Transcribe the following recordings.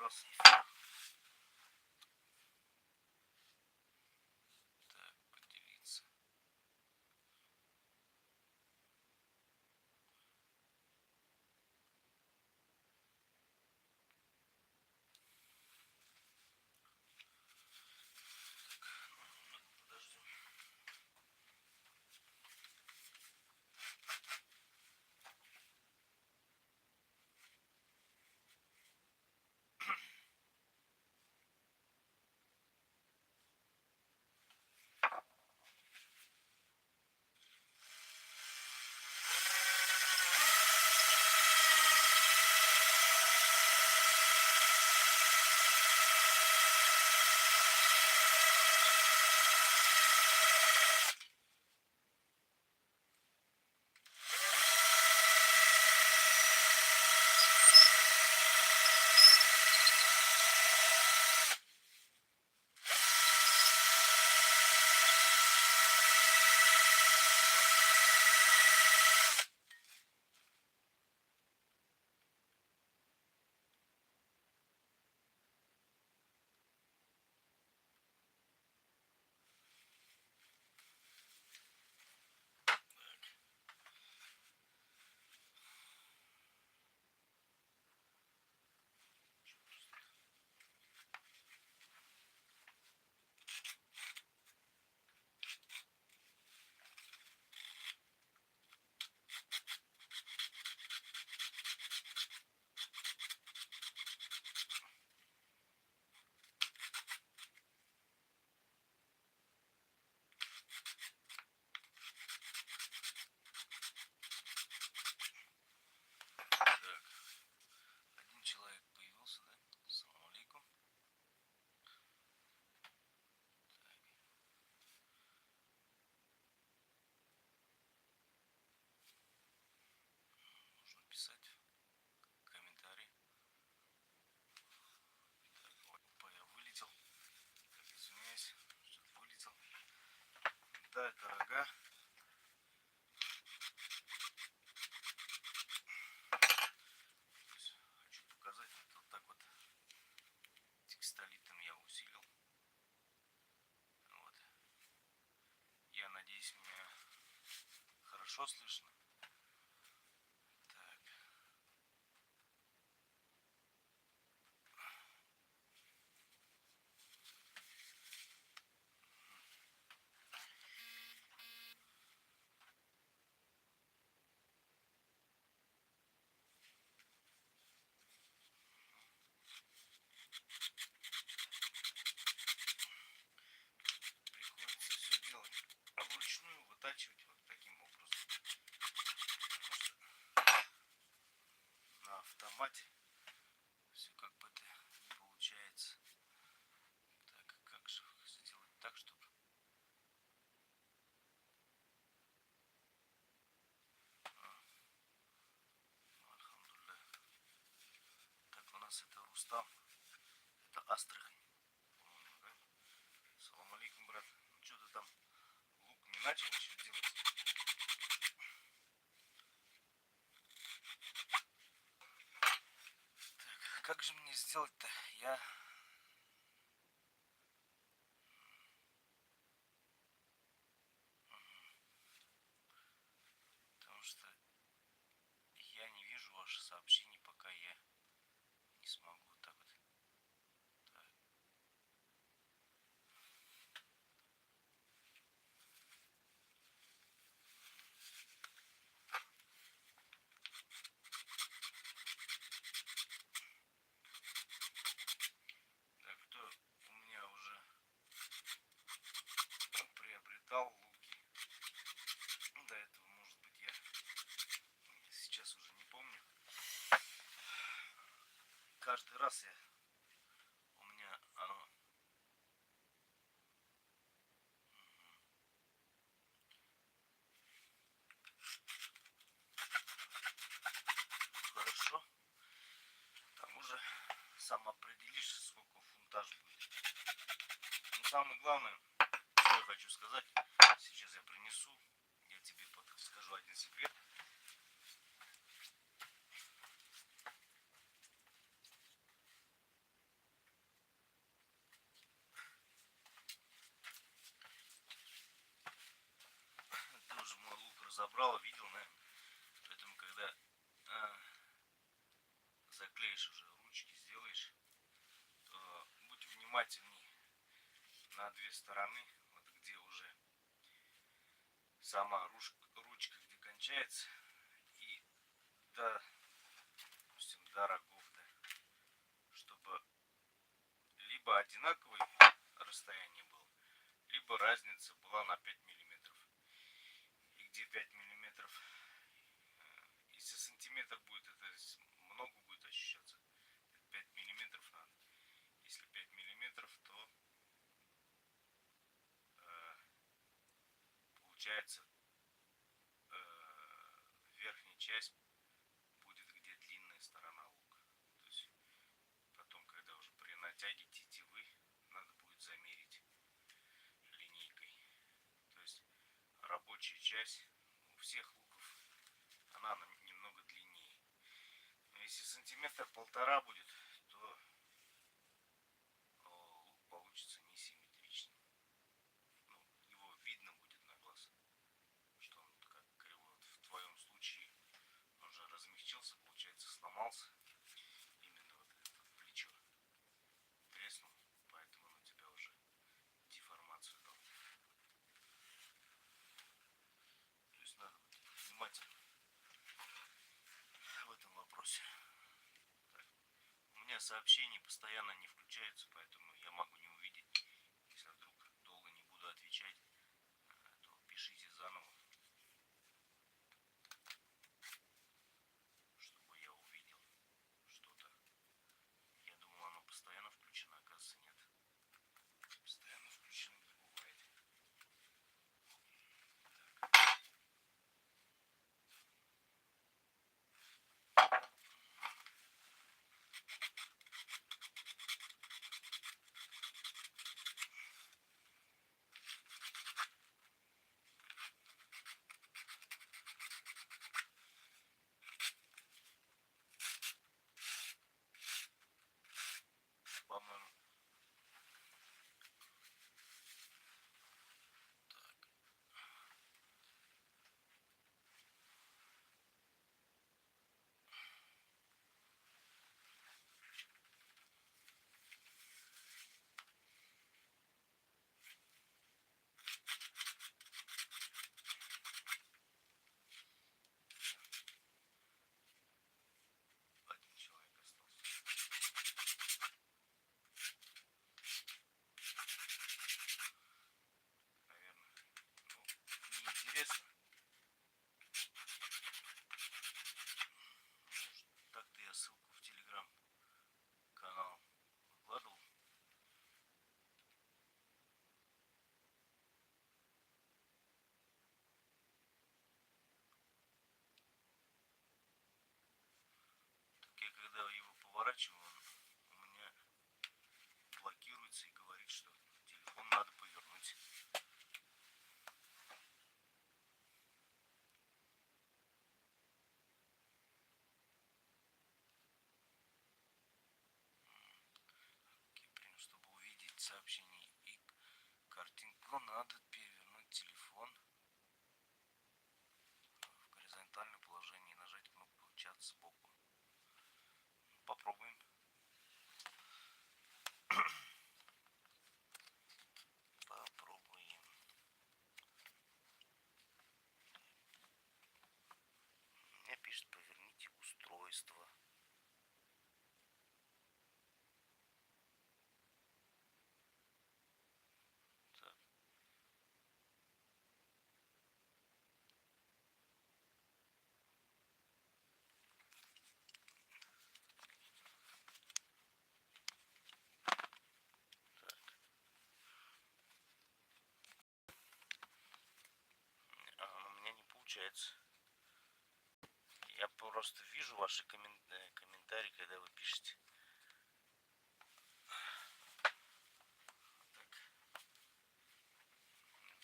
Набрался эфир. Так, поделиться. Подождем. Так, один человек появился, да? Ассаламу алейкум. Нужно писать комментарий. Так, опа, я вылетел. Так, извиняюсь, что вылетел. Да, дорога. Хочу показать, вот так вот текстолитом я усилил. Вот. Я надеюсь, меня хорошо слышно. Так. Приходится все делать вручную, вытачивать вот таким образом. На автомате все как бы это не получается. Так, как же сделать так, чтобы... Альхамдулилля. Так, у нас это Рустам. Это Астрахань. По-моему, да? Салам алейкум, брат. Ну что ты там лук не начал еще делать? Так, как же мне сделать-то? Я... Потому что я не вижу ваши сообщения, пока я не смогу вот так вот. Так. Так, кто у меня уже приобретал луки? До этого, может быть, я сейчас уже не помню. Каждый раз у меня оно... Хорошо. Там уже сам определишь, сколько фунтаж будет. Но самое главное, что я хочу сказать, сейчас я принесу, я тебе скажу один секрет. брал, видел, наверное. Поэтому, когда заклеишь уже, ручки сделаешь, то будь внимательней на две стороны, вот где уже сама ручка, где кончается, и до, допустим, до рогов, да, чтобы либо одинаковое расстояние было, либо разница была на 5 миллиметров. И где 5 миллиметров, если сантиметр будет, это много будет ощущаться. 5 миллиметров надо. Если 5 миллиметров, то получается верхняя часть будет где длинная сторона лука. То есть потом, когда уже при натяге тетивы, надо будет замерить линейкой. То есть рабочая часть у всех луков, она немного длиннее. Но если сантиметр полтора будет, то лук получится несимметричным. Ну, его видно будет на глаз, что он как кривой. Вот в твоем случае он же размягчился, получается, сломался. Именно вот это плечо треснул, поэтому он у тебя уже деформацию дал. То есть надо быть внимательным в этом вопросе. Так. У меня сообщения постоянно не включаются, поэтому я могу не увидеть. Если вдруг долго не буду отвечать, то пишите заново, чтобы я увидел что-то. Я думал, оно постоянно включено, оказывается, нет. Постоянно включено не бывает. По-моему, один человек остался. Наверное. Ну, неинтересно. Так-то я ссылку в телеграм-канал выкладывал. Так я когда его поворачиваю, он у меня блокируется и говорит, что телефон надо повернуть. Киприн, чтобы увидеть сообщение и картинку, надо перевернуть телефон в горизонтальном положении и нажать кнопку чат сбоку. Попробуем. Попробуем. Мне пишет, поверните устройство. Так. У меня не получается. Я просто вижу ваши комментарии, когда вы пишете.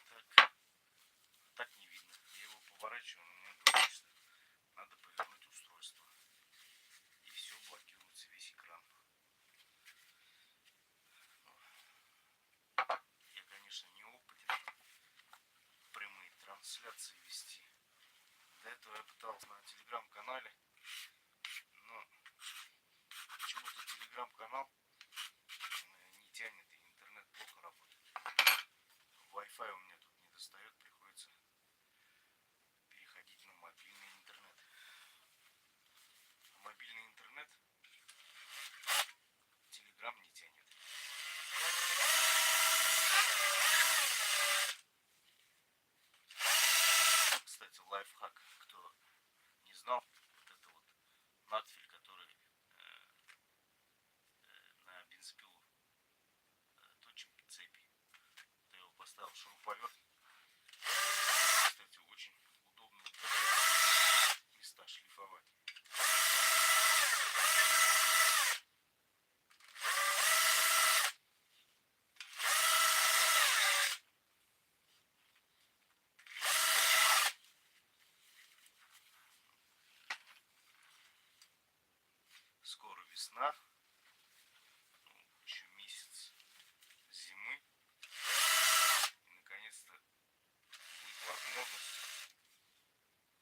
Так, так не видно. Я его поворачиваю, у меня говорит, что надо повернуть устройство. И все, блокируется весь экран. Я, конечно, не опытен прямые трансляции вести. До этого я пытался на телеграм-канале, но почему-то телеграм-канал не тянет и интернет плохо работает. Wi-Fi у меня тут не достает, приходится переходить на мобильный интернет. Мобильный интернет телеграм не тянет. Кстати, лайфхак, кто не знал, вот это вот надфиль, который на бензопилу точим цепи. Ты его поставил в шуруповерт. Кстати, очень удобно места шлифовать. Скоро весна, еще месяц зимы, и наконец-то будет возможность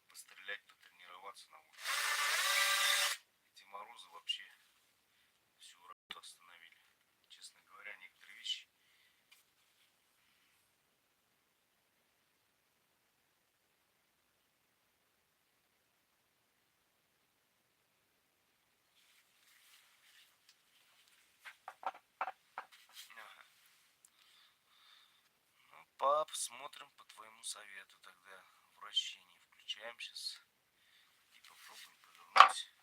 пострелять, потренироваться на улице. Эти морозы вообще всю работу остановили. Честно говоря, некоторые вещи ну, пап, смотрим по твоему совету тогда вращение включаем сейчас и попробуем повернуть.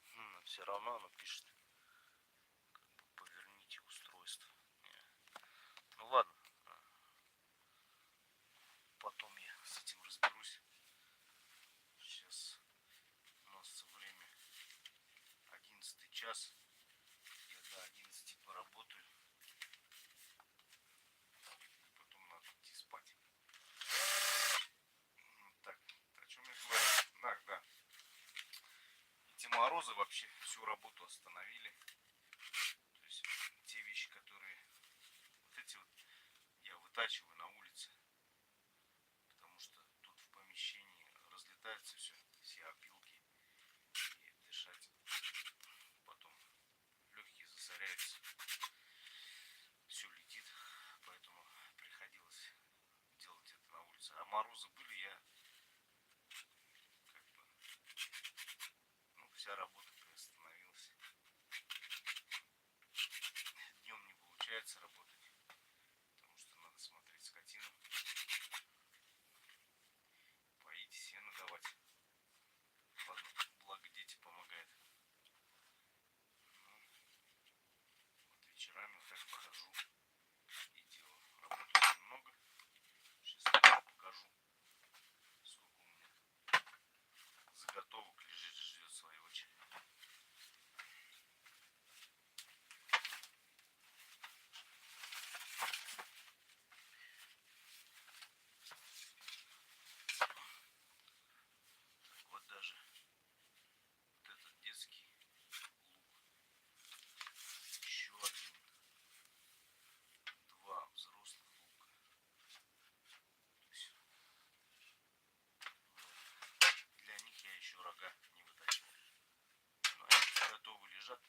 Но все равно оно пишет, как бы поверните устройство. Ну ладно, потом я с этим разберусь. Сейчас у нас время 11 час. Я до 11 поработаю. Потом надо идти спать. Так, о чем я говорю? Так, да. Эти морозы вообще всю работу остановили. То есть те вещи, которые... Вот эти вот я вытачиваю на улице. Потому что тут в помещении разлетается все опилки. И дышать потом легкие засоряются. Все летит. Поэтому приходилось делать это на улице. А морозы были, я как бы... Ну, вся работа приостановилась. Днем не получается работать, потому что надо смотреть скотину, поить, сено давать. Ладно, благо дети помогают. Ну, вот вечерами вот так похожу и делаю. Работы очень много. Сейчас я покажу, сколько у меня заготовок лежит, ждет своей очереди. Вот даже вот этот детский лук. Еще один. Два взрослых лука. То есть, для них я еще рога не вытачивал. Но они готовы лежат.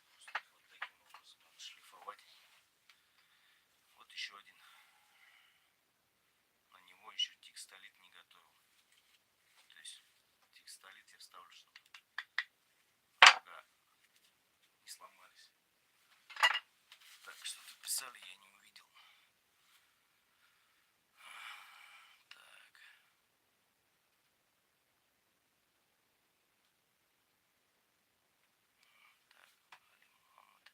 Просто их вот таким образом надо шлифовать. Вот еще один. На него еще текстолит не готовил. То есть текстолит я вставлю, чтобы рога не сломались. Так, что-то писали, я не увидел. Так. Так, Али Мухаммад.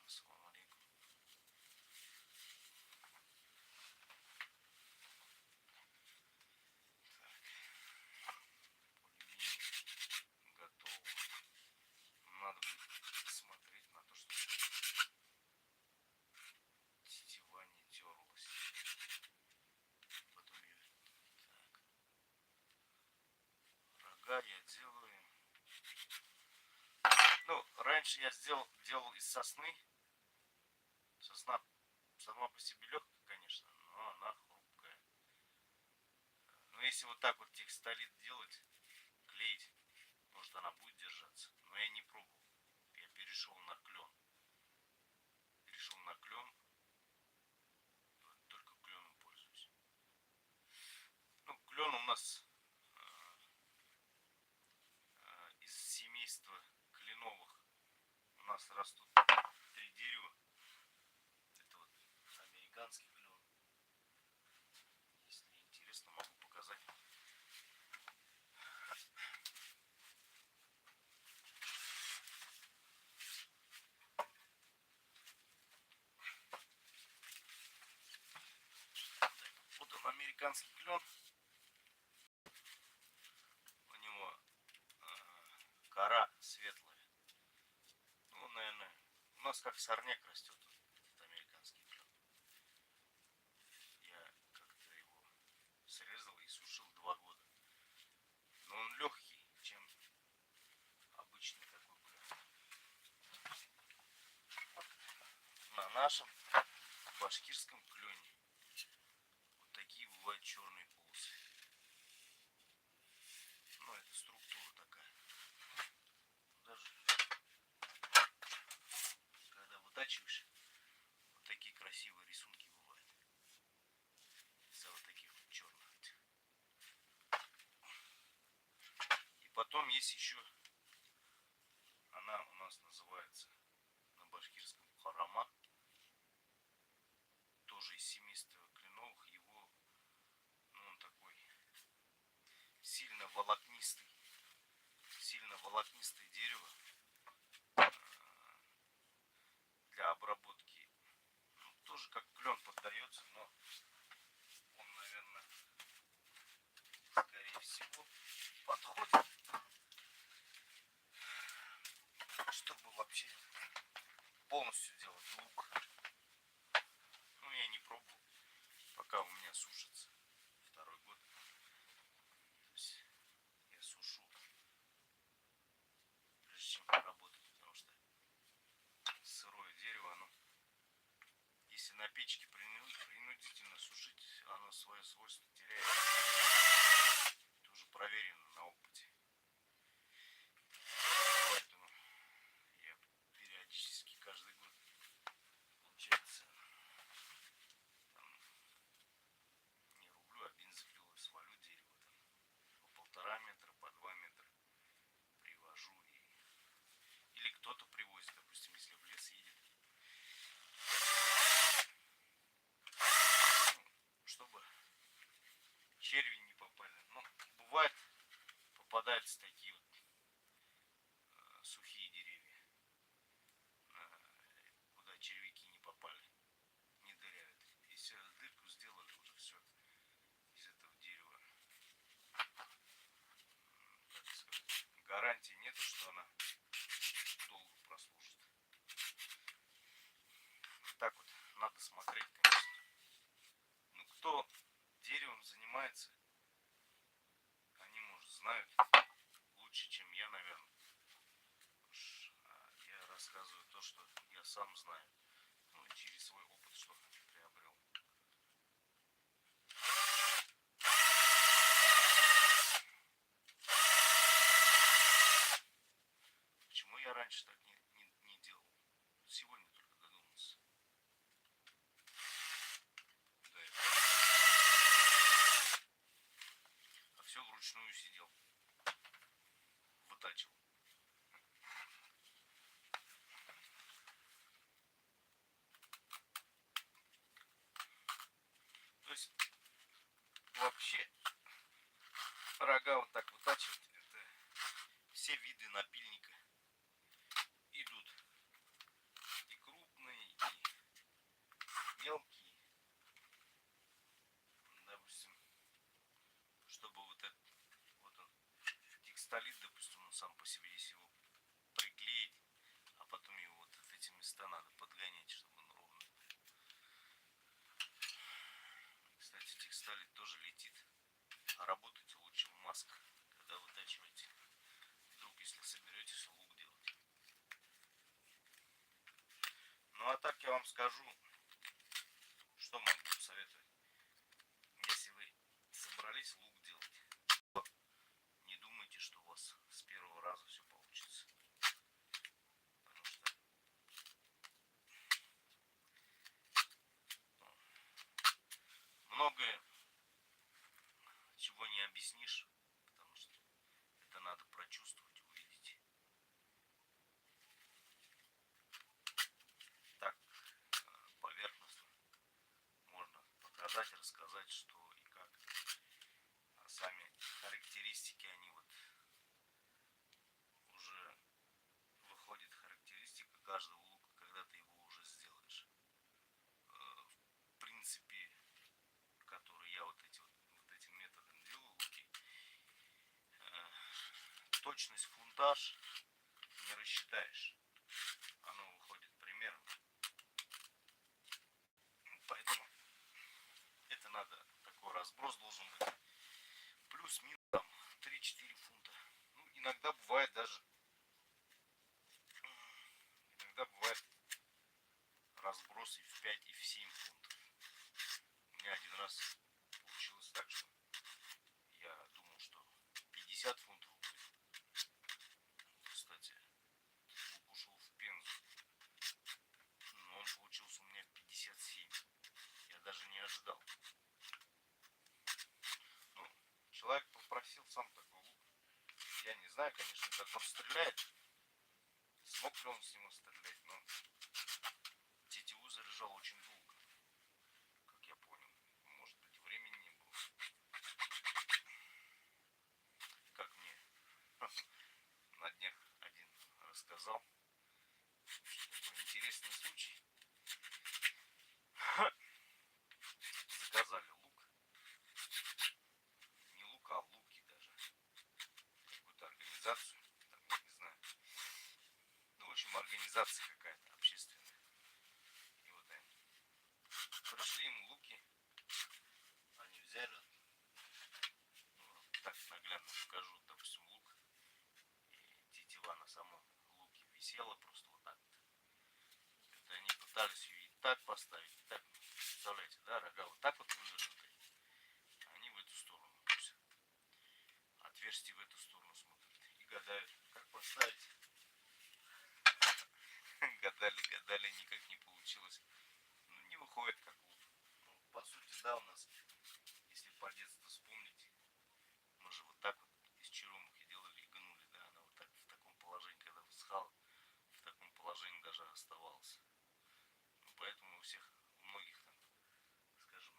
Ассаламу алейкум. Более-менее готово. Надо будет смотреть на то, чтобы тетива не терлась. Потом ее... Так. Рога я делаю раньше я делал из сосны. Сосна сама по себе легкая, конечно, но она хрупкая. Но если вот так вот текстолит делать, клеить, может она будет держаться. Но я не пробовал. Я перешел на клен. Перешел на клен. Только кленом пользуюсь. Ну, клен у нас из семейства кленовых. У нас растут 3 дерева. Это вот американский клен. Если интересно, могу показать. Вот он, американский клен. У него кора светлая. Ну, наверное, у нас как сорняк растет этот американский клен. Я как-то его срезал и сушил 2 года. Но он легкий, чем обычный такой клен. На нашем башкирском клене вот такие бывают черные полосы. Ну, это структура такая. Даже когда вытачиваешь, вот такие красивые рисунки бывают. Из-за вот таких вот черных. И потом есть еще, она у нас называется на башкирском харама. Тоже из семейства кленовых. Его, ну, он такой сильно волокнистое дерево для обработки. Ну, тоже как клен поддается, но он, наверное, скорее всего подходит, чтобы вообще полностью делать лук. Ну, я не пробовал, пока у меня сушится 2-й год. То есть я сушу, прежде чем работать, потому что сырое дерево, оно, если на печке принудительно сушить, оно свое свойство теряет. Это уже проверено на опыте. Поэтому я периодически каждый год, получается, там, не рублю, а бензопилой свалю дерево там, по 1,5 метра, по 2 метра привожу. Или кто-то привозит, допустим, если в лес едет. Ну, чтобы черви не попали. Ну, бывает, попадаются такие вот сухие деревья, куда червяки не попали, не дырявят. Если дырку сделали, уже все из этого дерева, как сказать, гарантии нету, что она долго прослужит. Так вот, надо смотреть, конечно. Ну, кто деревом занимается, они, может, знают лучше, чем я, наверное. Я рассказываю то, что я сам знаю. Ну, и через свой опыт что-то приобрел. Почему я раньше так не делал? Сегодня только додумался. Да, а все вручную сидел. Вытачивал. То есть вообще рога вот так вытачивать, это все виды напильника идут. И крупные, и мелкие. Допустим, чтобы вот этот, вот он, текстолит, допустим, он сам по себе, если его приклеить, а потом его вот в эти места надо подгонять, чтобы он ровный был. Кстати, текстолит тоже летит. А работайте лучше в масках, когда вытачиваете. Вдруг, если соберетесь лук делать. вам скажу, что могу посоветовать. Если вы собрались лук делать, не думайте, что у вас с первого раза все получится. Потому что многое, чего не объяснишь, потому что это надо прочувствовать, увидеть. Так, поверхностно можно показать, рассказать, что и как. А сами характеристики, они вот уже выходит характеристика каждого лука, когда ты его уже сделаешь. В принципе, который я вот этим методом делаю луки, точность фунтаж не рассчитаешь. Оно выходит примерно. Поэтому это надо, такой разброс должен быть. Плюс-минус там 3-4 фунта. Ну, иногда бывает разброс и в 5, и в 7 фунтов. У меня один раз получилось так, что я думал, что 50 фунтов будет. Кстати, лук ушел в Пензу. Но он получился у меня 57. Я даже не ожидал. Ну, человек попросил сам такой лук. Я не знаю, конечно, как он стреляет. Смог ли он с него стрелять, но тетиву заряжал очень долго. Как я понял. Может быть, времени не было. Как мне на днях один рассказал. Такой интересный случай. Заказали лук. Не лук, а луки даже. Какую-то организацию. Там, я не знаю. Ну, в общем, организация какая-то общественная. И вот они пришли ему луки. Они взяли. Ну, так наглядно покажу, допустим, лук. И тетива на самом луке висела просто вот так вот. Это они пытались ее и так поставить, и так. Представляете, да, рога вот так вот вывернуты. Они в эту сторону. То есть отверстие в эту сторону смотрят. И гадают, как поставить. Гадали, никак не получилось. Ну, не выходит как лук. Ну, по сути, да, у нас, если по детству вспомнить, мы же вот так вот из черемухи делали и гнули, да, она вот так в таком положении, когда высыхала, в таком положении даже оставалась. Ну, поэтому у многих там, скажем,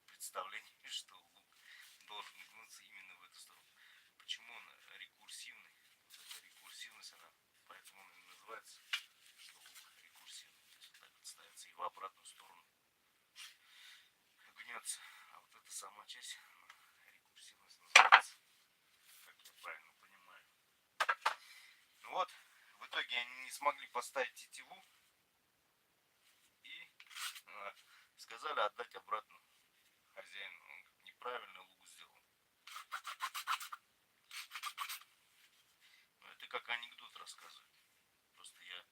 представление, что лук должен гнуться именно в эту сторону. Почему он рекурсивный? Вот эта рекурсивность, она, поэтому он и называется, что лук рекурсивный. То есть вот так вот ставится и в обратную сторону гнется. А вот эта сама часть, рекурсивность называется, как я правильно понимаю. Ну вот, в итоге они не смогли поставить тетиву и сказали отдать обратно хозяину. Он говорит, неправильно лук сделал. Ну, это как анекдот рассказывает. Просто я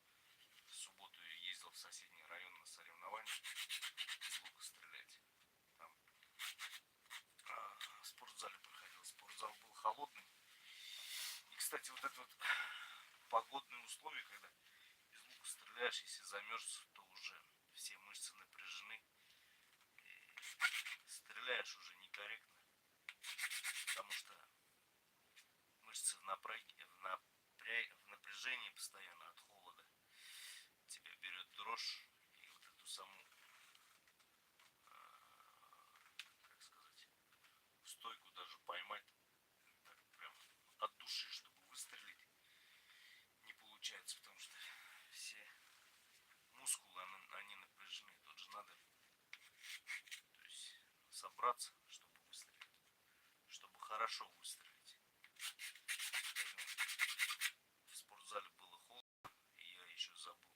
в субботу ездил в соседний район на соревнования из лука стрелять. Там в спортзале проходил. Спортзал был холодный. И, кстати, вот это вот погодные условия, когда из лука стреляешь, если замерз, то уже все мышцы напряжены. И стреляешь уже некорректно. Потому что мышцы в напряжении постоянно от холода. Тебя берет дрожь и вот эту саму, как сказать, стойку даже поймать так прям от души, чтобы выстрелить, не получается, потому что все мускулы, они напряжены. Тут же надо, то есть, собраться, чтобы выстрелить, чтобы хорошо выстрелить. В спортзале было холодно, и я еще забыл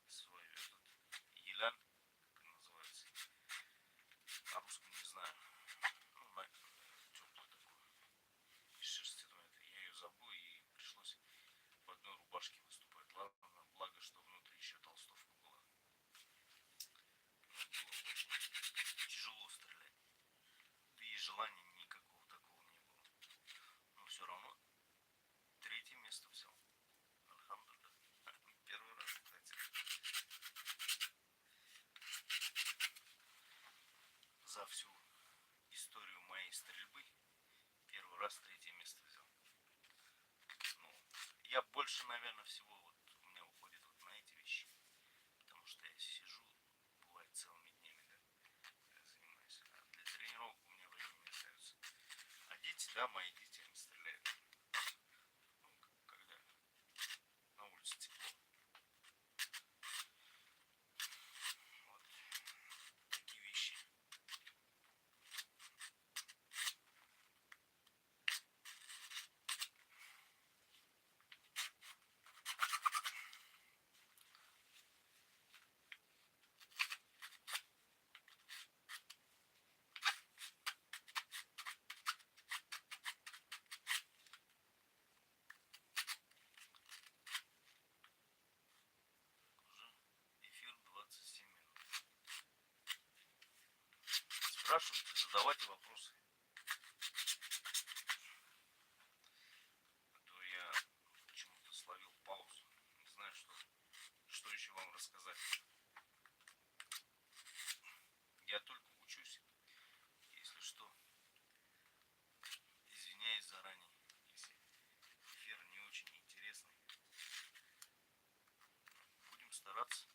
свой елян, как он называется, на русском не знаю, ну, теплый такой, шерстяной, это я ее забыл, и пришлось в одной рубашке выступать. Ладно, благо, желания никакого такого не было. Но все равно третье место взял. Альхамдулилля. Первый раз, кстати. За всю историю моей стрельбы первый раз третье место взял. Ну, я больше, наверное, всего вот у меня уходит вот на эти вещи. Потому что я сижу, бывает, целыми днями, да, занимаюсь. А для тренировок у меня времени не остается. А дети, да, мои дети, они стреляют. Ну, когда на улице тепло. Вот такие вещи. Уже эфир 27 минут. Спрашивайте, задавайте вопросы. А то я почему-то словил паузу. Не знаю, что еще вам рассказать. Я только учусь. Если что, извиняюсь заранее, если эфир не очень интересный. Будем стараться.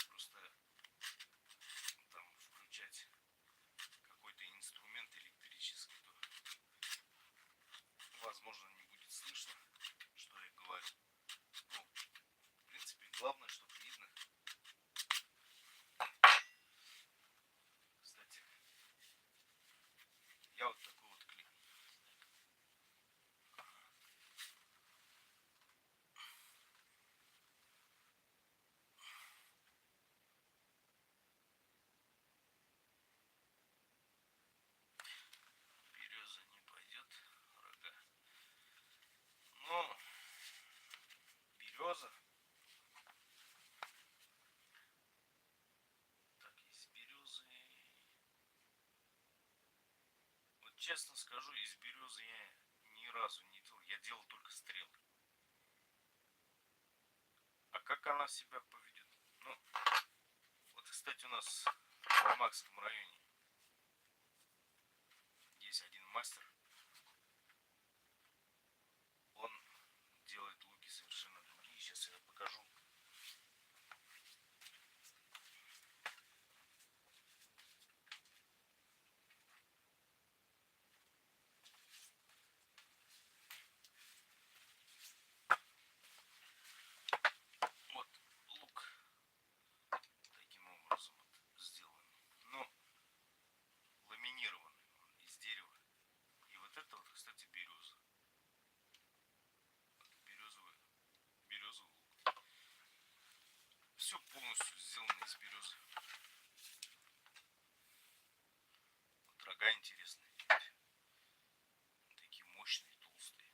Просто там включать какой-то инструмент электрический, то, возможно, не будет слышно, что я говорю. Ну, в принципе, главное, чтобы видно. Кстати, я вот такой вот клей. Береза не пойдет, рога. Но береза. Так, из березы. Вот честно скажу, из березы я ни разу не делал. Я делал только стрелы. А как она себя поведет? Ну, вот, кстати, у нас в Алмакском районе есть один мастер. Он делает луки совершенно другие. Сейчас я покажу. Вот лук таким образом вот сделан. Но ламинированный он из дерева. И вот это вот, кстати, береза. Березовый лук. Все полностью сделано из березы. Вот рога интересные. Такие мощные, толстые.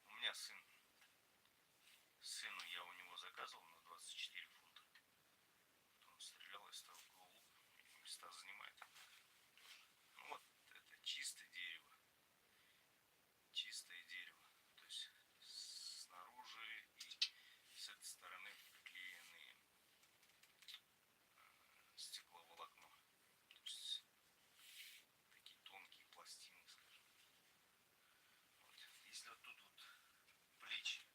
У меня сыну я у него заказывал на 24 фунта. Он стрелял из стрелкового лука. И места занимает. Ну вот это чистое дерево. Чистое дерево. То есть снаружи и с этой стороны приклеены стекловолокно. То есть такие тонкие пластины, скажем. Вот. Если вот тут вот плечи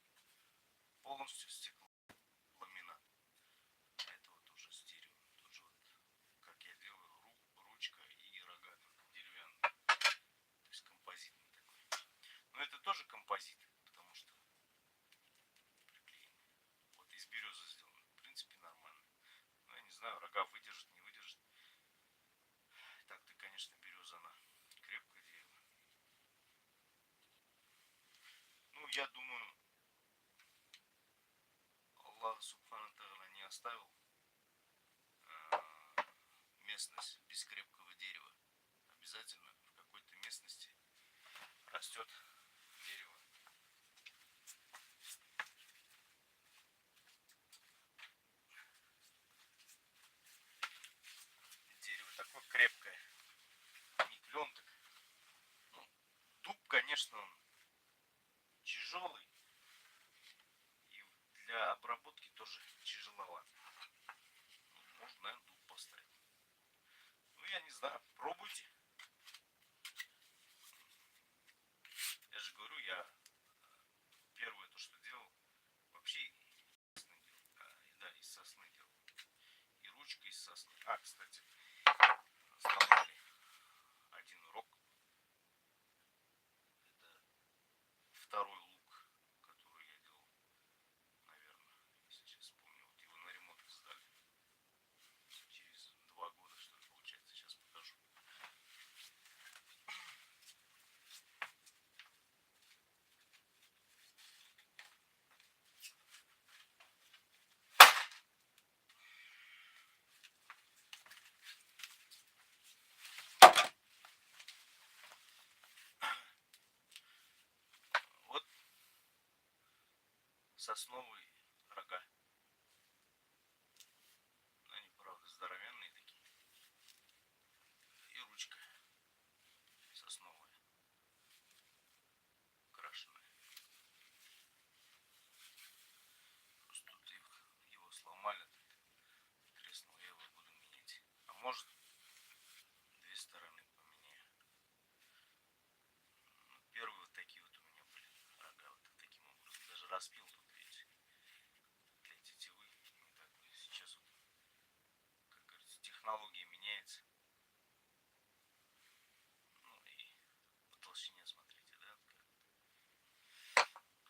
полностью стеклоламинат, а это вот уже с дерева. Тут же вот, как я делаю, ручка и рога деревянные. То есть композитный такой. Но это тоже композит, потому что приклеен. Вот из березы сделано. В принципе, нормально. Но я не знаю, рога выдержит, не выдержит. Так-то, конечно, береза, она крепкое дерево. Ну, я думаю, Аллах Субхану Тааля не оставил местность без крепкого дерева. Обязательно в какой-то местности растет дерево. конечно, он тяжелый и для обработки тоже тяжеловат. Можно, наверное, дуб поставить. Ну, я не знаю, пробуйте. Я же говорю, я первое то, что делал, вообще да, из сосны делал. И ручка из сосны. А, кстати, сломали один урок. Это второй лук, который я делал, наверное, если сейчас вспомню. Вот его на ремонт сдали. Через 2 года, что ли, получается. Сейчас покажу. Вот сосновые рога. Они, правда, здоровенные такие. И ручка сосновая, крашеная. Просто тут его сломали, треснул, я его буду менять. А может, две стороны поменяю. Ну, первые вот такие вот у меня были рога, вот таким образом. Даже распил тут, видите, для тетивы. Не такой. Сейчас вот, как говорится, технология меняется. Ну и по толщине смотрите, да?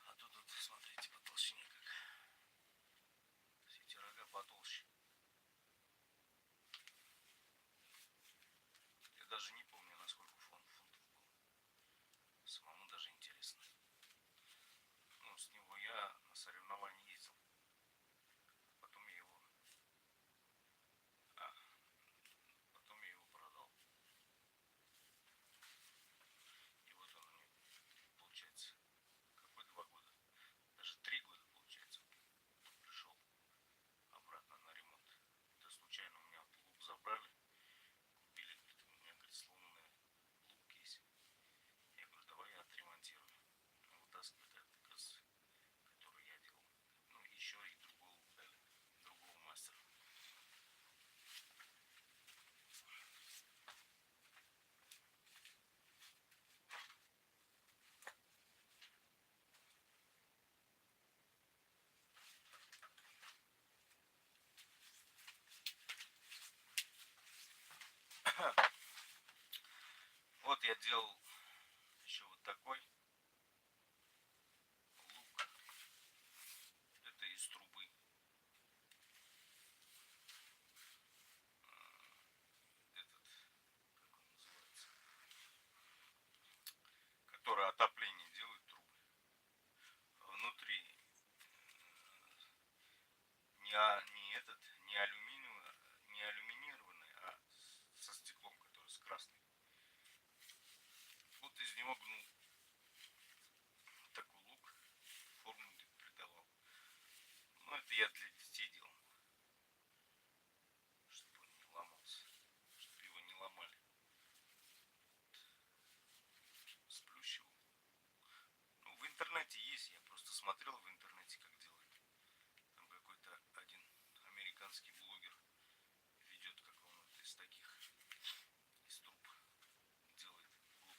А тут вот смотрите по толщине как. Все эти рога потолще. Я даже не помню, насколько фунтов был. Самому даже интересно. Ну, с него я на соревнования ездил. Потом я его... А, потом я его продал. И вот он мне, получается, какой 2 года? Даже 3 года, получается, пришел обратно на ремонт. Это случайно у меня лук забрали. Купили, говорит, у меня, говорит, сломанный лук есть. Я говорю, давай я отремонтирую. Вытаскивает этот, который я делал. Ну, еще и другой лук дали. Другого мастера. Вот я делал еще вот такой лук. Это из трубы. Этот, как он называется, который отопление делает трубы. Внутри не этот, не алюминированный, а со стеклом, который с красной. Вот из него гнул такой лук, форму придавал. Ну, это я для детей делал, чтобы он не ломался, чтобы его не ломали. Сплющивал. Ну, в интернете есть, я просто смотрел в интернете, как делают. Там какой-то один американский блогер ведет, как он вот из таких, из труб делает лук.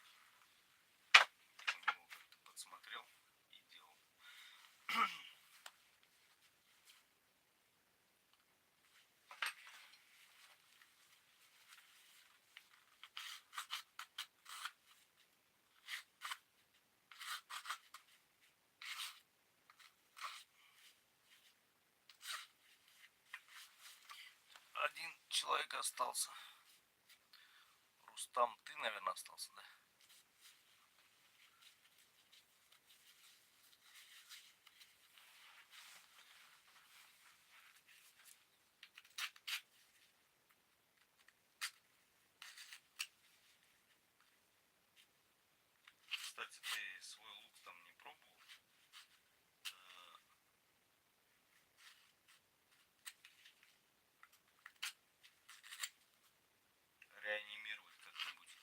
Я у него как-то подсмотрел и делал. Один человек остался. Рустам, ты, наверное, остался, да? Кстати, ты свой лук там не пробовал? Реанимировать как-нибудь.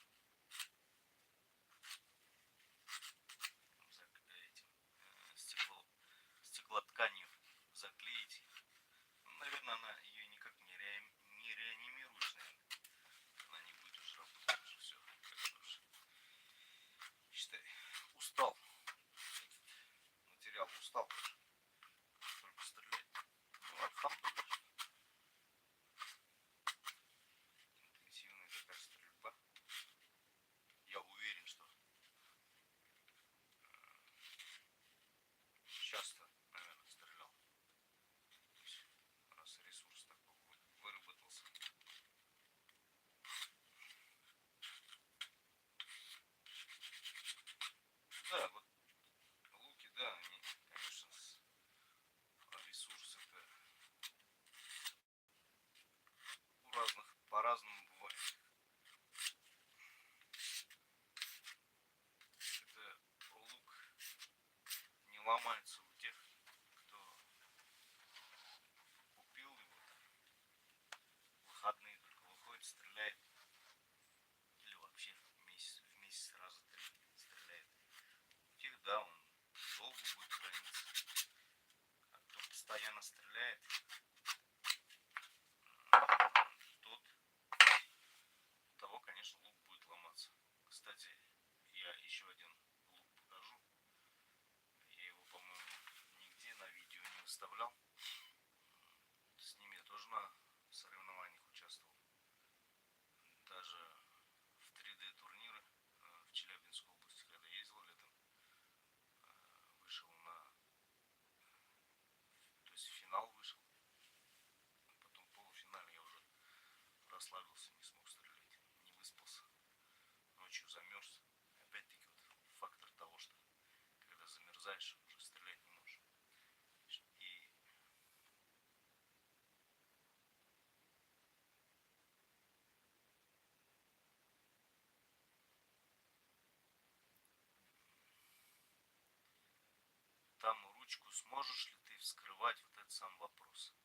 ручку сможешь ли ты вскрывать, вот этот сам вопрос.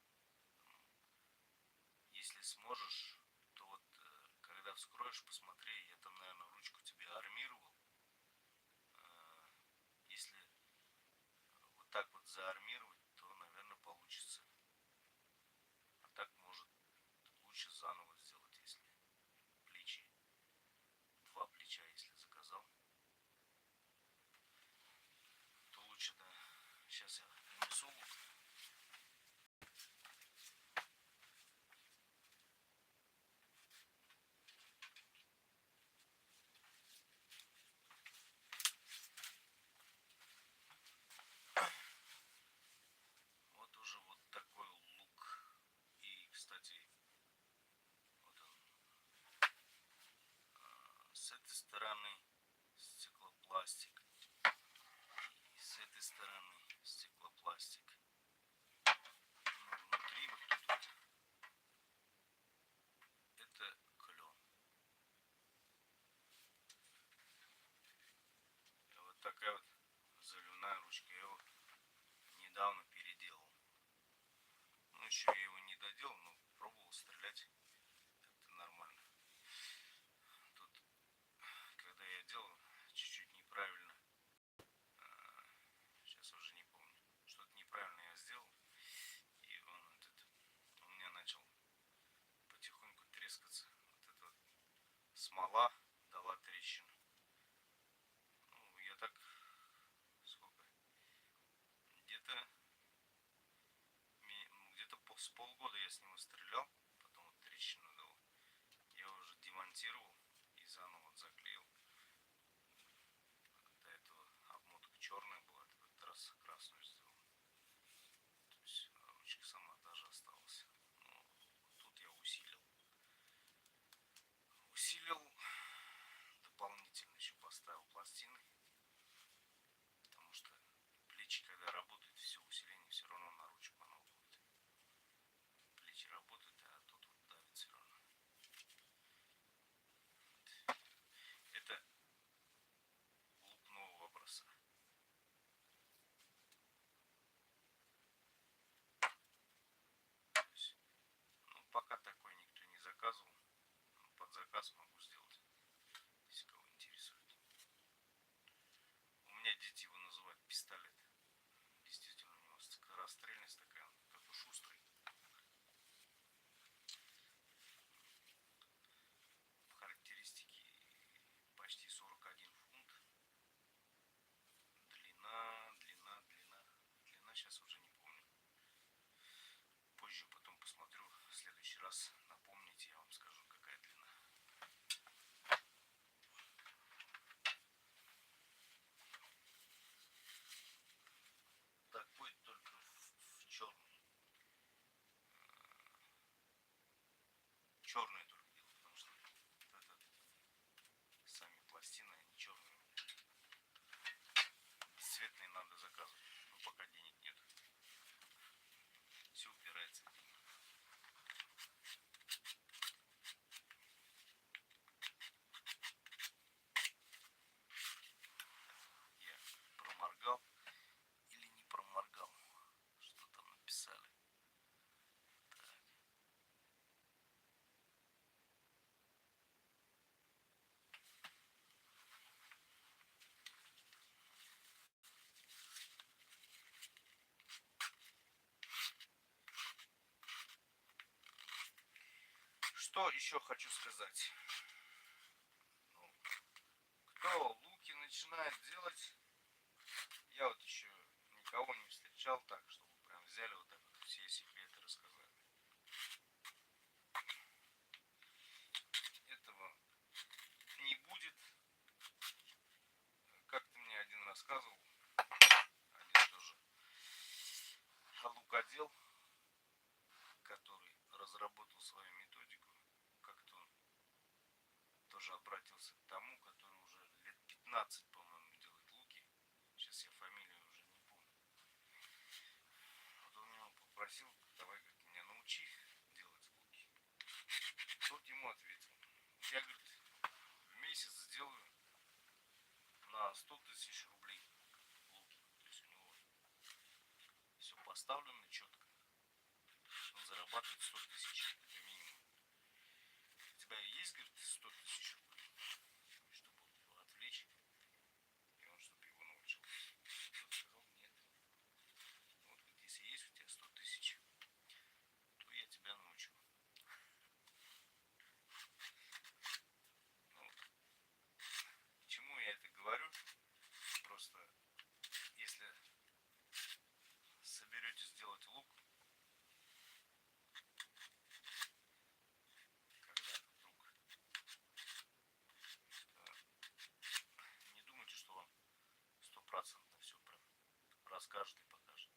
Если сможешь, то вот когда вскроешь, посмотри, я там, наверное, ручку тебе армировал. Если вот так вот заармировать, то, наверное, получится. А так, может, лучше заново сделать, если плечи, два плеча, если заказал, то лучше, да. Сейчас я принесу лук. Вот уже вот такой лук. И, кстати, вот он. С этой стороны стеклопластик. И с этой стороны стеклопластик. Но внутри вот тут вот это клен. И вот такая вот заливная ручка. Я его недавно переделал. Ну, еще я его не доделал, но пробовал стрелять. Это нормально. Тут, когда я делал, чуть-чуть неправильно. Сейчас уже не помню. Что-то неправильно я сделал. И он этот, у меня начал потихоньку трескаться. Вот эта вот смола дала трещину. Ну, я так, сколько? Где-то с полгода я с него стрелял. Потом вот трещину дал. Я уже демонтировал и заново вот заклеил. До этого обмотка черная была, в этот раз красную сделал. То есть ручка сама даже осталась. Но тут я усилил. Дополнительно еще поставил пластины. Потому что плечи, когда работают, все усиление все равно на ручку оно будет. Плечи работают, а тут вот давит все равно. Это лук нового образца. То есть, ну, пока такой никто не заказывал. Под заказ могу сделать, если кого интересует. У меня дети его называют пистолет. Действительно, у него скорострельность такая, как у шустрый. Характеристики: почти 41 фунт. Длина сейчас уже не помню. Позже потом посмотрю. В следующий раз напомните, я вам скажу, какая длина. Такой только в черный. Черный только делал, потому что это, сами пластины, они черные. Бесцветные надо заказывать, но пока денег нет. Все упирается в деньги. Я проморгал или не проморгал, что там написали. Так. Что еще хочу сказать? Ну, кто луки начинает делать, я вот еще никого не встречал так, чтобы прям взяли вот так вот все секреты рассказали. Этого не будет. Как ты мне один рассказывал, один тоже лукодел, который разработал свою методику, как-то он тоже обратился к тому, который уже лет 15, по-моему, делает луки. Сейчас я фамилию уже не помню. Вот он меня попросил: давай, говорит, меня научи делать луки. Тот ему ответил: я, говорит, в месяц сделаю на 100 000 рублей луки. То есть у него есть, говорит, 100 тысяч рублей, чтобы его отвлечь, и он, чтобы его научил. Тот сказал, нет. Вот, говорит, если есть у тебя 100 тысяч, то я тебя научу. Ну, к чему я это говорю? Просто, если соберетесь сделать лук, когда вдруг, не думайте, что вам стопроцентно все прям расскажет и покажет.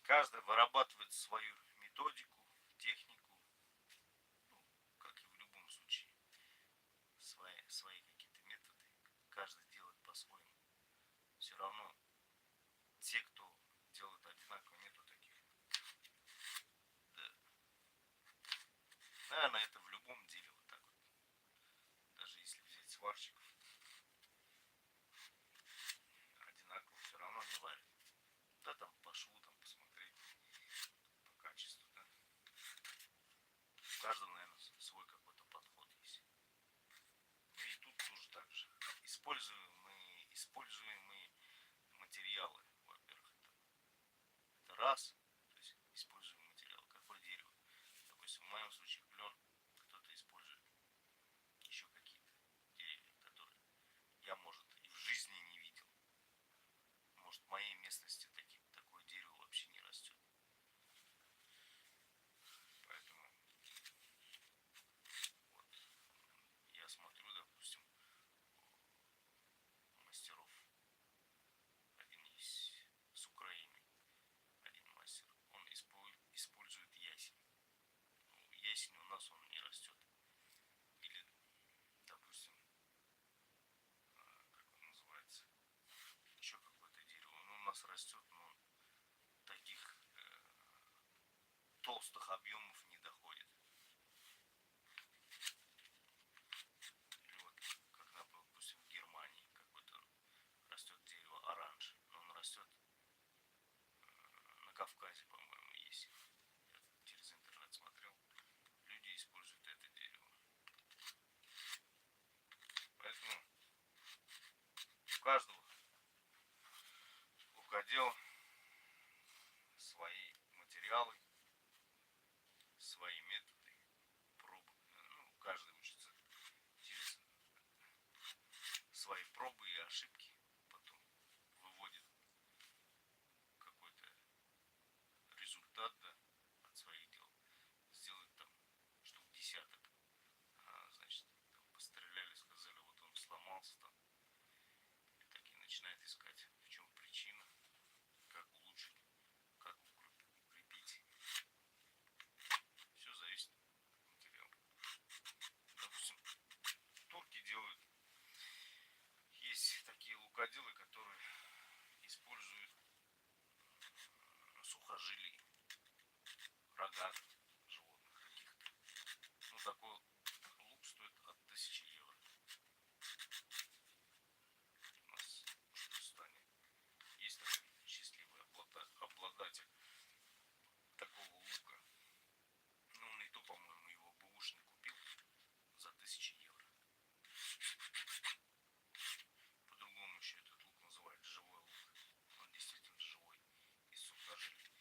Каждый вырабатывает свою методику, технику, ну, как и в любом случае, свои какие-то методы. Каждый делает по-своему. Все равно те, кто делает одинаково, нету таких. Да. Наверное, это в любом деле вот так вот. Даже если взять сварщиков, одинаково все равно не варят. Да, там по шву, там посмотреть, по качеству, да. У каждого, наверное, свой какой-то подход есть. И тут тоже так же. Используемые материалы, во-первых, это раз, то есть используемый материал, какое дерево. Допустим, в моем случае клен, кто-то использует еще какие-то деревья, которые я, может, и в жизни не видел. Может, в моей местности такое дерево вообще не растет. Поэтому вот я смотрю, допустим, мастеров. Один есть с Украины, один мастер. Он использует ясень. Ну, ясень у нас он не растет. Или, допустим, как он называется, еще какое-то дерево. Ну, у нас растет, но таких толстых объемов не доходит. Или вот, как, допустим, в Германии какое-то растет дерево оранж, но он растет на Кавказе, по-моему, есть. Я через интернет смотрел. Люди используют это дерево. Поэтому у каждого рукодела свои материалы, свои методы, пробы. Ну, каждый учится через свои пробы и ошибки, потом выводит какой-то результат, да, от своих дел. Сделать там штук десяток. Значит, там постреляли, сказали, вот он сломался там. И так и начинает искать, в чем причина, как улучшить, как укрепить. Все зависит от материала. Допустим, турки делают, есть такие лукоделы, которые используют сухожилий, рога животных каких-то. Ну, такой лук стоит от 1000 евро. У нас в Башкортостане есть такой счастливый обладатель такого лука. Ну, он и то, по-моему, его бэушник купил за 1000 евро. По-другому еще этот лук называют живой лук. Он действительно живой, из сухожилий.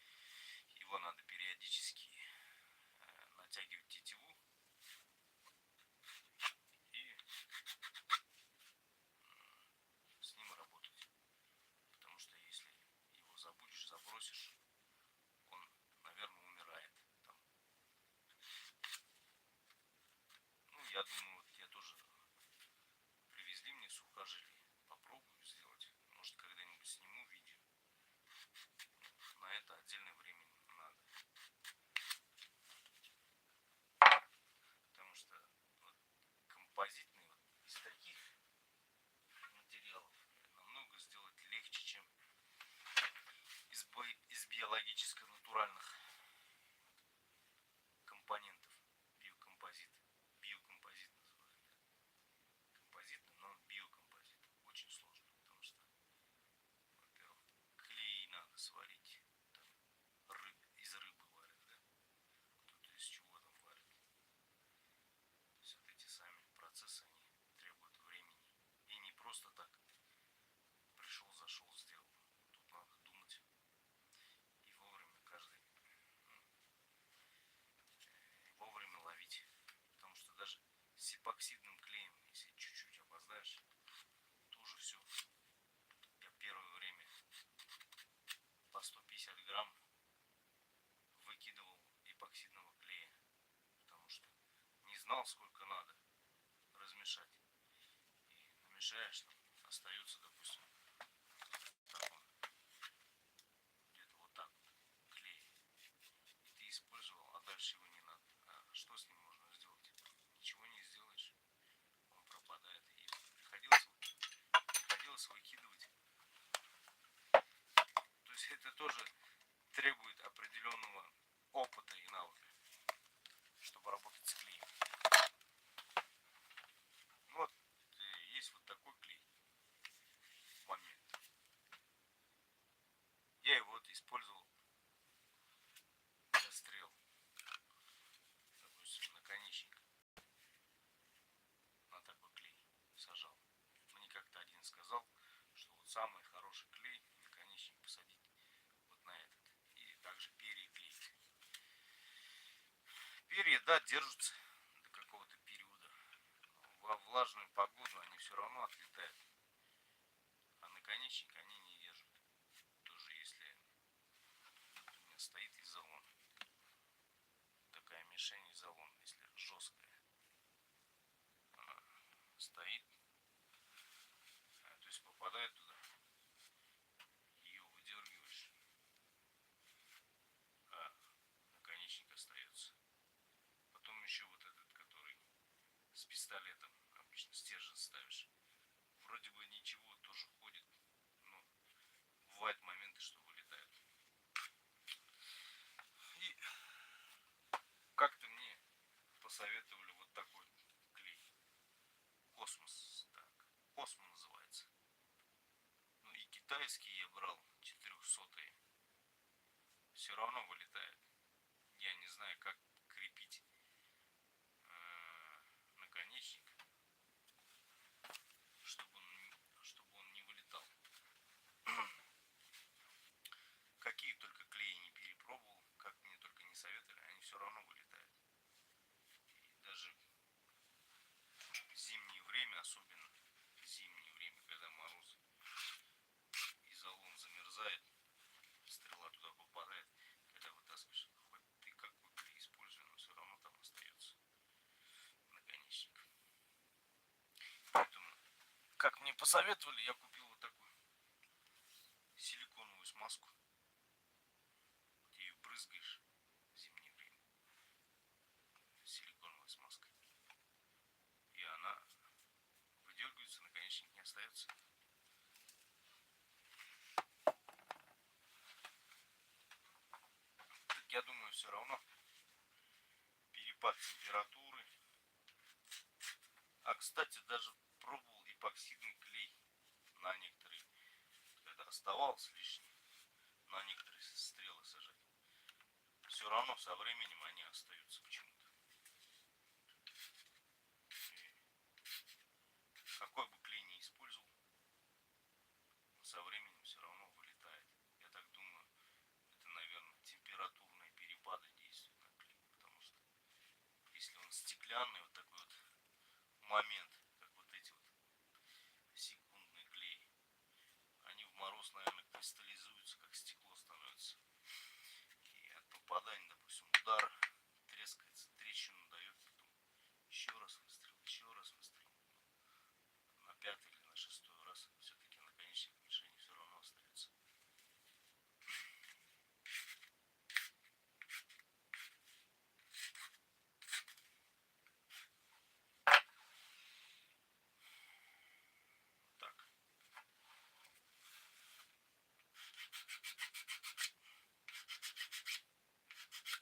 мешаешь, там остается, допустим, так он, где-то вот так вот, клей. И ты использовал, а дальше его не надо. А что с ним можно сделать? Ничего не сделаешь. Он пропадает. И приходилось выкидывать. То есть это тоже требует определенного опыта и навыка, чтобы работать с клеем. Вот есть вот такой клей момент. Я его вот использовал для стрел. Допустим, наконечник на такой клей сажал. Мне как-то один сказал, что вот самый хороший клей наконечник посадить вот на этот. И также перья клеить. Перья, да, держатся до какого-то периода. Во влажную погоду они все равно отлетают. А наконечник они не держат. Тоже если у меня стоит изолон. Такая мишень изолон, если жесткая. Она стоит. То есть попадает туда. Ее выдергиваешь. А наконечник остается. Потом еще вот этот, который с пистолетом. Обычно стержень ставишь. Вроде бы ничего, тоже ходит. Но бывают моменты, что вылетает. И как-то мне посоветовали вот такой клей. Космос. Так. Космо называется. Ну и китайский я брал 400-е. Все равно вылетает. Я не знаю, как крепить наконечник, чтобы он не вылетал. Какие только клеи не перепробовал, как мне только не советовали, они все равно вылетают. И даже в зимнее время, особенно в зимнее время, когда мороз, изолон замерзает, стрела туда попадает, когда вытаскиваешь, хоть ты какой клей используй, но все равно там остается наконечник. Поэтому, как мне посоветовали, я купил вот такую силиконовую смазку. Ты ее брызгаешь в зимнее время силиконовой смазкой. И она выдергивается, наконечник не остается. Так я думаю, все равно перепад температуры. А, кстати, даже пробовал эпоксидный клей на некоторые, когда оставался лишний, на некоторые стрелы сажать. Все равно со временем они остаются почему-то. И какой бы клей ни использовал, со временем все равно вылетает. Я так думаю, это, наверное, температурные перепады действуют на клей. Потому что если он стеклянный, вот такой вот момент, как вот эти вот секундные клеи, они в мороз, наверное, кристаллизуются, как стекло становится. И от попадания, допустим, удар трескается, трещину дает, потом еще раз выстрел, еще раз выстрел. На пятый или на шестой раз все-таки наконечник мишени все равно остается. Так.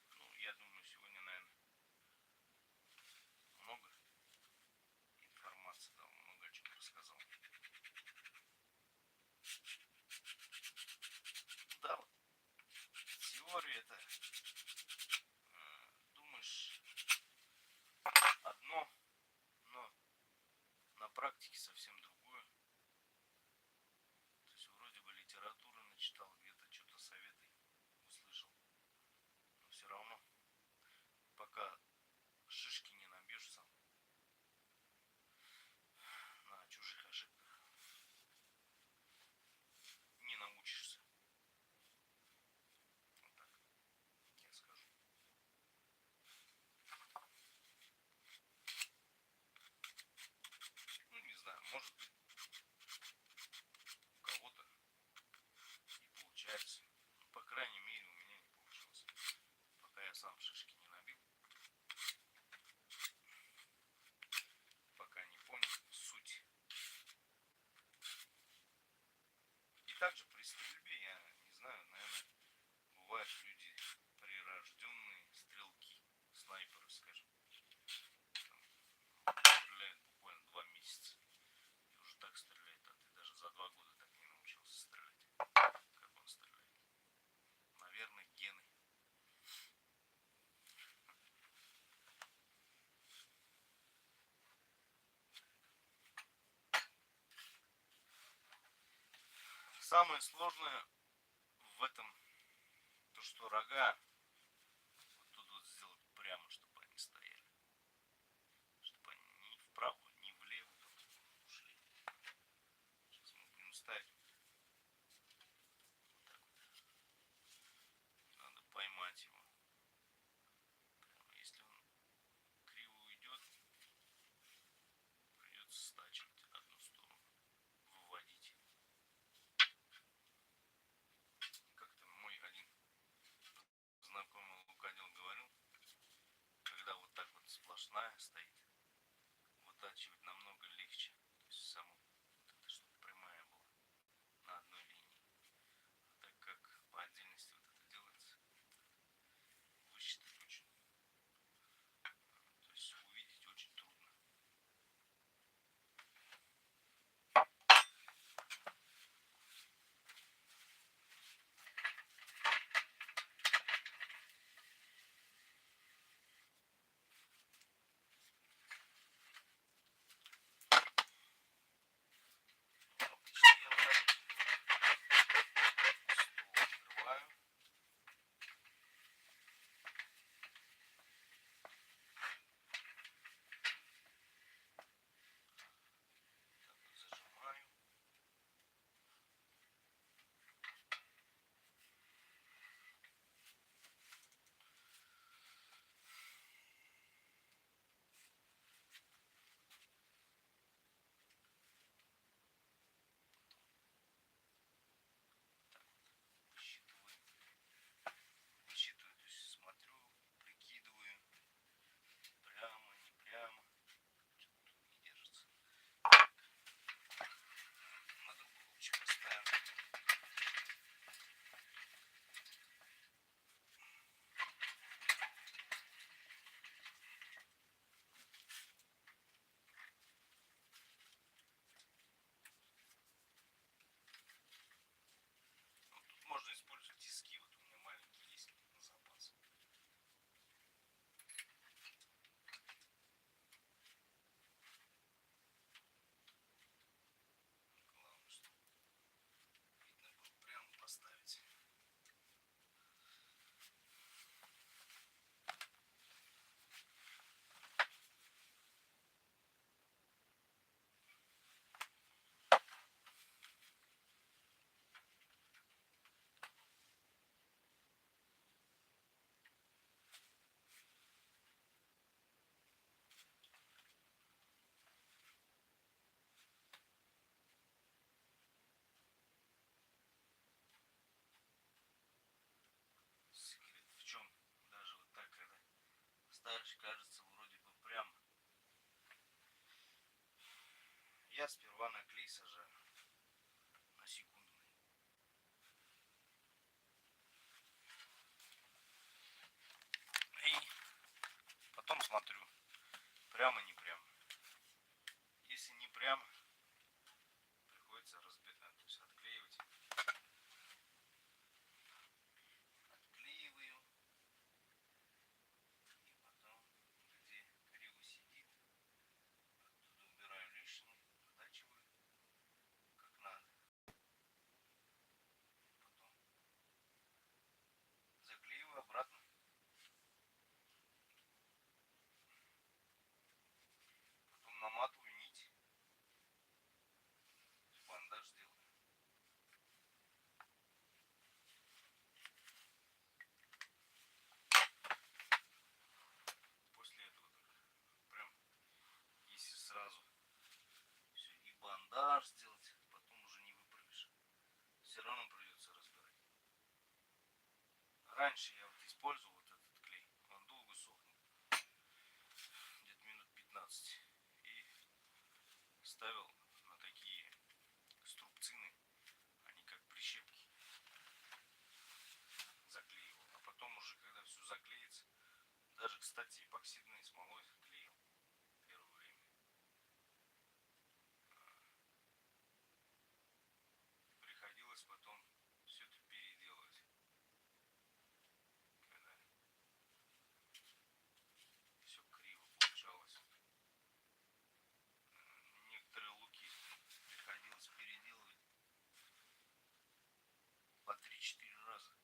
Ну, я думаю, сегодня, наверное, много информации дал, много о чем рассказал. Да, вот теория это думаешь одно, но на практике совсем другое. То есть вроде бы литературу начитал, где-то что-то советы услышал. Но все равно, пока шишки не набьешь сам на чужих ошибках, не научишься. Вот так я скажу. Ну, не знаю, может быть, также при стрельбе, я не знаю, наверное, бывают люди прирожденные стрелки, снайперы, скажем, стреляют буквально 2 месяца и уже так стреляет, а ты даже за 2 года так не научился стрелять, как он стреляет. Наверное, гены. Самое сложное в этом, то что рога вот тут вот сделать прямо, чтобы они стояли. Чтобы они ни вправо, ни влево тут ушли. Сейчас мы будем ставить. Вот так вот. Надо поймать его. Прямо если он криво уйдет, придется стачивать одну сторону. Выводить. Как-то мой один знакомый лукадел говорил, когда вот так вот сплошная стоит, вытачивать намного легче. То есть само вот это, чтобы прямая была на одной линии. А так как по отдельности вот это делается, высчитать очень, то есть увидеть очень трудно. Обычно я вот так стол открываю. Так вот зажимаю. Так вот высчитываю. Высчитываю, то есть смотрю, прикидываю. Прямо, не прямо. Что-то тут не держится. На другую ручку ставим. Ну, тут можно использовать тиски. Вот у меня маленькие есть на запас. Главное, чтобы видно было прямо поставить. Секрет в чем? Даже вот так, когда ставишь, кажется вроде бы прямо. Я сперва на клей сажаю. На секундный. И потом смотрю, прямо не прямо. Если не прямо, приходится разбирать, то есть отклеивать. Отклеиваю. И потом, где криво сидит, оттуда убираю лишнее, затачиваю как надо. Потом заклеиваю обратно. Потом наматываю нить. Бандаж делаю. После этого прям, если сразу все и бандаж сделать, потом уже не выправишь. Все равно придется разбирать. Раньше я вот использовал вот этот клей. Он долго сохнет. Где-то минут 15. И ставил на такие струбцины. Они как 3-4 раза,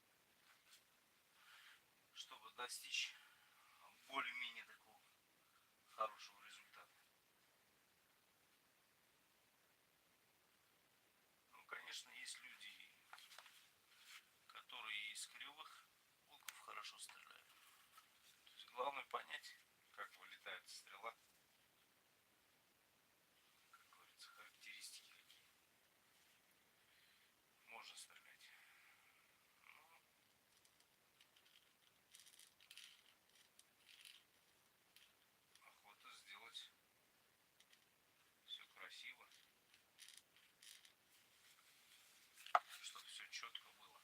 чтобы достичь более-менее такого хорошего результата. Ну, конечно, есть люди, которые из кривых луков хорошо стреляют. То есть главное понять, как вылетает стрела, как говорится, характеристики какие. Можно стрелять. Ну, охота сделать все красиво, чтобы все четко было.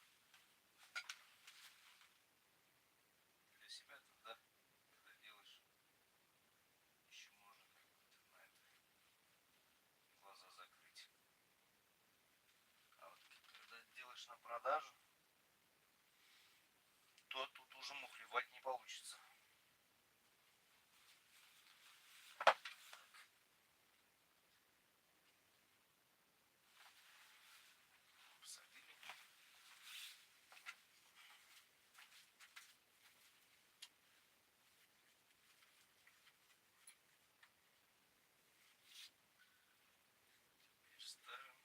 Для себя-то, да, когда делаешь, еще можно как-то на это глаза закрыть. А вот когда делаешь на продажу, то тут уже мухлевать не получится. Посадили. Теперь ставим.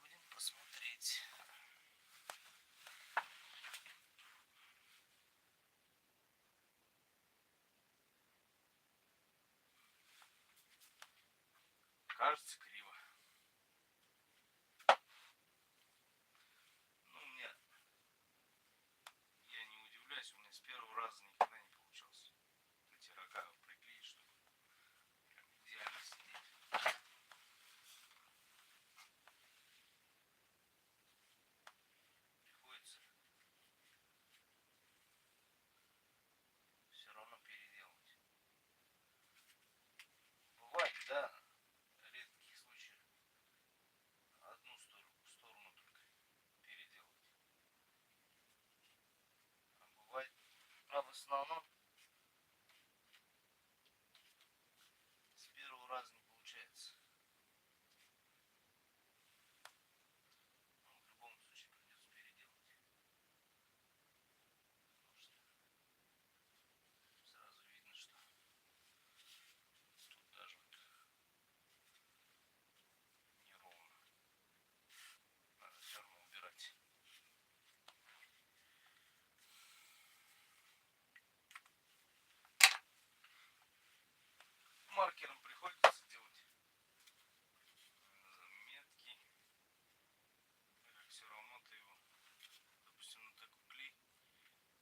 Будем посмотреть. Кажется, криво. Ну, у меня, я не удивляюсь, у меня с первого раза никогда не получалось эти рога приклеить, чтобы прям идеально сидеть. Приходится все равно переделывать. Бывает, да, редких случаев одну сторону только переделывать. А бывает, а в основном с первого раза не получается. Ну, в любом случае придется переделать. Потому что сразу видно, что тут даже вот неровно. Надо все равно убирать. Маркером приходится делать заметки. Так все равно ты его, допустим, на такой клей,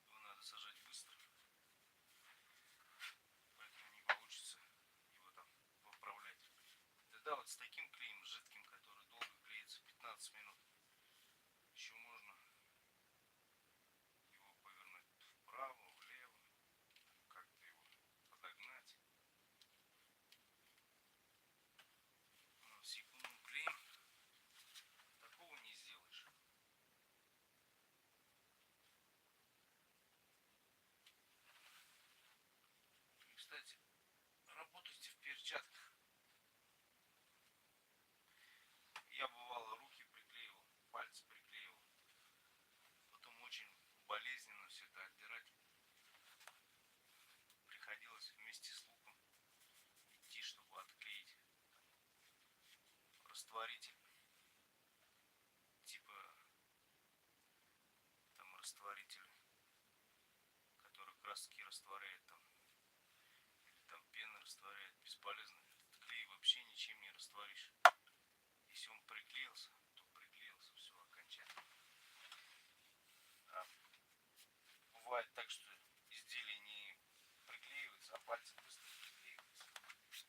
его надо сажать быстро. Поэтому не получится его там поправлять. Тогда вот с таким клеем, с жидким, который долго клеится, 15 минут, еще можно его повернуть вправо, влево, как-то его подогнать. Но с секундным клеем такого не сделаешь. И, кстати, работайте в перчатках. Я бывало руки приклеивал, пальцы приклеивал. Потом очень болезненно все это отдирать. Приходилось вместе с луком идти, чтобы отклеить растворитель. Типа там растворитель, который краски растворяет там. Или там пена растворяет. Бесполезно. Этот клей вообще ничем не растворишь. Если он приклеился, то приклеился, все окончательно. А бывает так, что изделие не приклеивается, а пальцы быстро приклеиваются.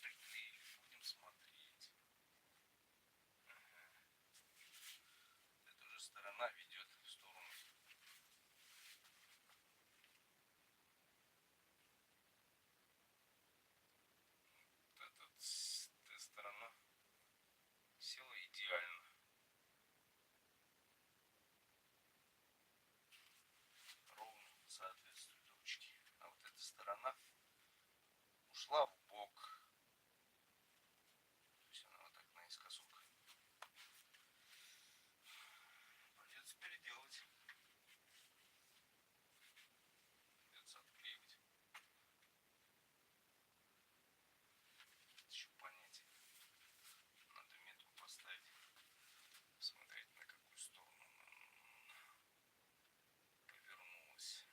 Приклеили, будем смотреть. Ага. Эта же сторона ведет в сторону. Этот шла в бок. То есть она вот так наискосок. Придется переделать. Придется отклеивать. Еще понять. Надо метку поставить. Смотреть, на какую сторону она повернулась.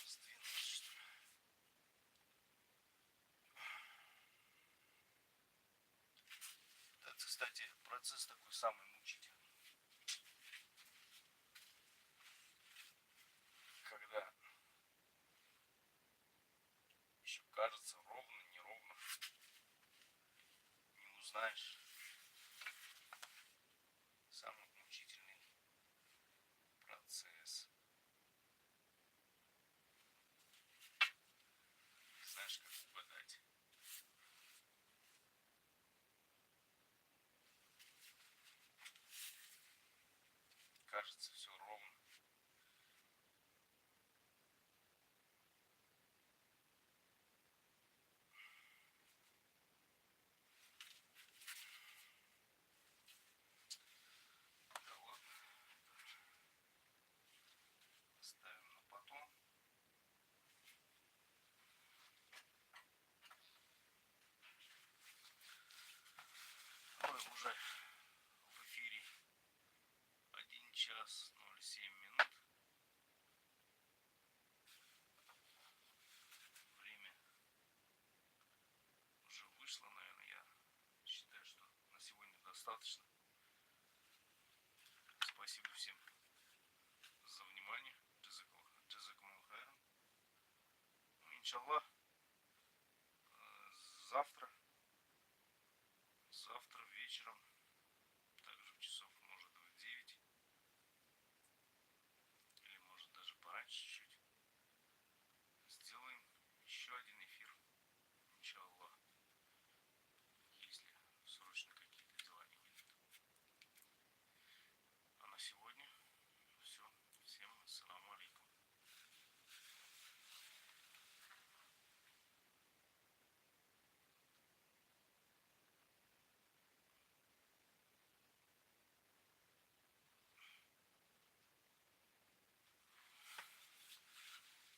Сдвинулась, что ли? Это, кстати, процесс такой самый мучительный. Когда еще кажется ровно, неровно. Не узнаешь. Самый мучительный процесс. Знаешь, как угадать. Кажется, все ровно. Да ладно. Ставим на потом. Ой, уже в эфире 1 час 07 минут. Время уже вышло, наверное. Я считаю, что на сегодня достаточно. Спасибо всем за внимание. Джазакумул хайран. Иншаллах.